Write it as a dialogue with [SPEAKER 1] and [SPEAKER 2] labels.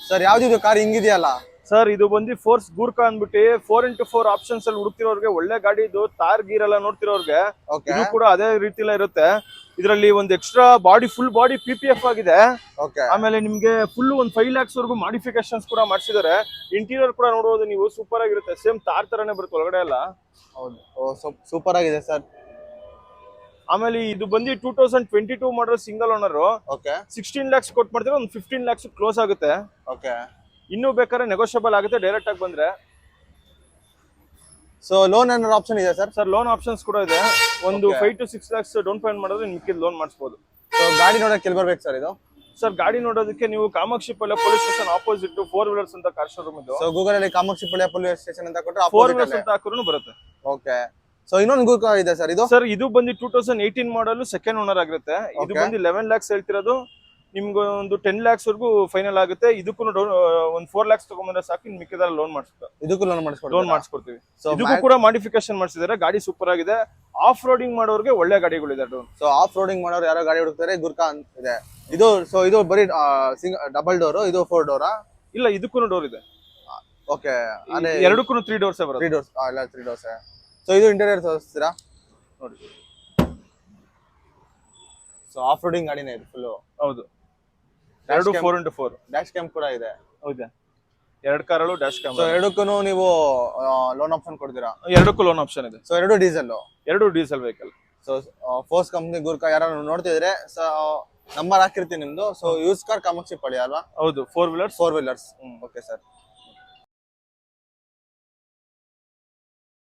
[SPEAKER 1] Sir ಯಾವ್ದಿದು car ಹಿಂಗಿದೆಯಲ್ಲ?
[SPEAKER 2] Sir ಇದು ಬಂದು ಫೋರ್ಸ್ ಗೂರ್ಕಾ ಅಂದ್ಬಿಟ್ಟು 4x4 ಆಪ್ಷನ್ಸ್ ಅಲ್ಲಿ ಹುಡುಕ್ತಿರೋರ್ಗೆ, ಒಳ್ಳೆ ಗಾಡಿ ಇದು, ತಾರ್ ಗೀರ್ ಎಲ್ಲ ನೋಡ್ತಿರೋರ್ಗೆ ಇದು ಕೂಡ ಅದೇ ರೀತಿಲೇ ಇರುತ್ತೆ. ಇದರಲ್ಲಿ ಒಂದು extra body, full body PPF ಆಗಿದೆ. ಆಮೇಲೆ ನಿಮ್ಗೆ ಫುಲ್ ಒಂದು 5 lakhs ವರೆಗೂ ಮಾಡಿಫಿಕೇಶನ್ಸ್ ಕೂಡ ಮಾಡಿಸಿದ್ದಾರೆ. ಇಂಟೀರಿಯರ್ ಕೂಡ ನೋಡಬಹುದು ನೀವು, ಸೂಪರ್ ಆಗಿರುತ್ತೆ. ಸೇಮ್ ತಾರ್ ತರನೇ ಬರುತ್ತೆ ಒಳಗಡೆ ಎಲ್ಲ.
[SPEAKER 1] ಹೌದು, ಸೂಪರ್ ಆಗಿದೆ ಸರ್.
[SPEAKER 2] ಆಮೇಲೆ ಇದು ಬಂದು 2022 ಮಾಡಲ್ ಸಿಂಗಲ್ ಓನರ್. 16 lakhs ಕೊಟ್ಟು ಮಾಡ್ತೀವಿ, ಒಂದು 15 lakhs ಕ್ಲೋಸ್ ಆಗುತ್ತೆ. ಇನ್ನೂ ಬೇಕಾದ್ರೆ ನೆಗೋಷಿಯಬಲ್ ಆಗುತ್ತೆ ಡೈರೆಕ್ಟ್ ಆಗಿ ಬಂದ್ರೆ.
[SPEAKER 1] ಸೊ ಲೋನ್ ಏನಾದ್ರು ಆಪ್ಷನ್ ಇದೆ ಸರ್?
[SPEAKER 2] ಸರ್ ಲೋನ್ ಆಪ್ಷನ್ಸ್ ಕೂಡ ಇದೆ. ಒಂದು 5 to 6 lakhs ಡೌನ್ ಪೇಮೆಂಟ್ ಮಾಡಿದ್ರೆ ನಿಮ್ಗೆ ಲೋನ್ ಮಾಡಿಸಬಹುದು.
[SPEAKER 1] ಸೊ ಗಾಡಿ ನೋಡಕ್ಕೆ ಎಲ್ಲಿ ಬರ್ಬೇಕು ಸರ್ ಇದು?
[SPEAKER 2] ಸರ್ ಗಾಡಿ ನೋಡೋದಕ್ಕೆ ನೀವು Kamakshipalya police station opposite 4 wheelers ಅಂತ ಕಾರ್ ಶೋರೂಮ್ ಇದು.
[SPEAKER 1] ಸೊ ಗೂಗಲ್ ಅಲ್ಲಿ ಕಾಮಾಕ್ಷಿಪಾಳ್ಯ ಪೊಲೀಸ್ ಸ್ಟೇಷನ್ ಅಂತ ಕೊಟ್ಟರೆ
[SPEAKER 2] 4 wheelers ಅಂತ ಹಾಕಿದ್ರು ಬರುತ್ತೆ.
[SPEAKER 1] ಓಕೆ. ಸೊ ಇನ್ನೊಂದು ಗೂರ್ಕಾ ಇದೆ ಸರ್ ಇದು?
[SPEAKER 2] ಸರ್ ಇದು ಬಂದು 2018 ಮಾಡಲ್, ಸೆಕೆಂಡ್ ಓನರ್ ಆಗಿರುತ್ತೆ. ಇದು ಬಂದು 11 lakhs ಹೇಳ್ತಿರೋದು. ನಿಮ್ಗೆ ಒಂದು 10 lakhs ವರೆಗೂ ಫೈನಲ್ ಆಗುತ್ತೆ. ಇದಕ್ಕೂ ಒಂದು 4 lakhs ತಗೊಂಡ್ಬಂದ್ರೆ ಸಾಕು, ಇನ್ನು ಮಿಕ್ಕಿದೆಲ್ಲ ಲೋನ್ ಮಾಡಿಸ್ತಾರೆ.
[SPEAKER 1] ಇದಕ್ಕೂ ಲೋನ್ ಮಾಡಿಸ್ಕೊಡ್ತೀವಿ.
[SPEAKER 2] ಇದಕ್ಕೂ ಕೂಡ ಮಾಡಿಫಿಕೇಶನ್ ಮಾಡಿಸಿದ್ದಾರೆ. ಗಾಡಿ ಸೂಪರ್ ಆಗಿದೆ. ಆಫ್ ರೋಡಿಂಗ್ ಮಾಡೋರಿಗೆ ಒಳ್ಳೆ ಗಾಡಿಗಳಿದೆ.
[SPEAKER 1] ಸೊ ಆಫ್ ರೋಡಿಂಗ್ ಮಾಡೋರು ಯಾರೋ ಗಾಡಿ ಹುಡುಕ್ತಾರೆ, ಗೂರ್ಕಾ ಇದೆ ಇದು. ಸೊ ಇದು ಬರೀ ಡಬಲ್ ಡೋರ್, ಇದು 4 ಡೋರಾ?
[SPEAKER 2] ಇಲ್ಲ, ಇದಕ್ಕೂ ಡೋರ್ ಇದೆ.
[SPEAKER 1] ಓಕೆ,
[SPEAKER 2] ಎರಡಕ್ಕೂ 3 doors ಬರುತ್ತೆ.
[SPEAKER 1] 3 doors, ಇಲ್ಲ 3 doors. ಸೊ ಇದು ಇಂಟೀರಿಯರ್ ತೋರಿಸ್ತೀರಾ
[SPEAKER 2] ನೋಡಿ.
[SPEAKER 1] ಸೊ ಆಫ್ ರೋಡಿಂಗ್ ಗಾಡಿನೇ ಇದು ಫುಲ್.
[SPEAKER 2] ಹೌದು, ಎರಡು 4x4
[SPEAKER 1] ಡ್ಯಾಶ್ ಕ್ಯಾಮ್ ಕೂಡ ಇದೆ.
[SPEAKER 2] ಹೌದಾ? 2 ಕಾರಲ್ಲೂ ಡ್ಯಾಶ್ ಕ್ಯಾಮ್.
[SPEAKER 1] ಸೊ ಎರಡಕ್ಕೂ ನೀವು ಲೋನ್ ಆಪ್ಷನ್ ಕೊಡ್ತೀರಾ?
[SPEAKER 2] ಎರಡಕ್ಕೂ ಲೋನ್ ಆಪ್ಷನ್ ಇದೆ.
[SPEAKER 1] ಸೊ ಎರಡು diesel vehicle. So Force company Gurkha ಯಾರು ನೋಡ್ತಿದ್ರೆ ಸೊ ನಂಬರ್ ಹಾಕಿರ್ತೀನಿ ನಿಮ್ದು. ಸೊ ಯೂಸ್ ಕಾರ್ ಕಾಮಾಕ್ಷಿಪಾಳ್ಯ ಅಲ್ವಾ?
[SPEAKER 2] ಹೌದು, 4 wheelers.
[SPEAKER 1] Okay sir.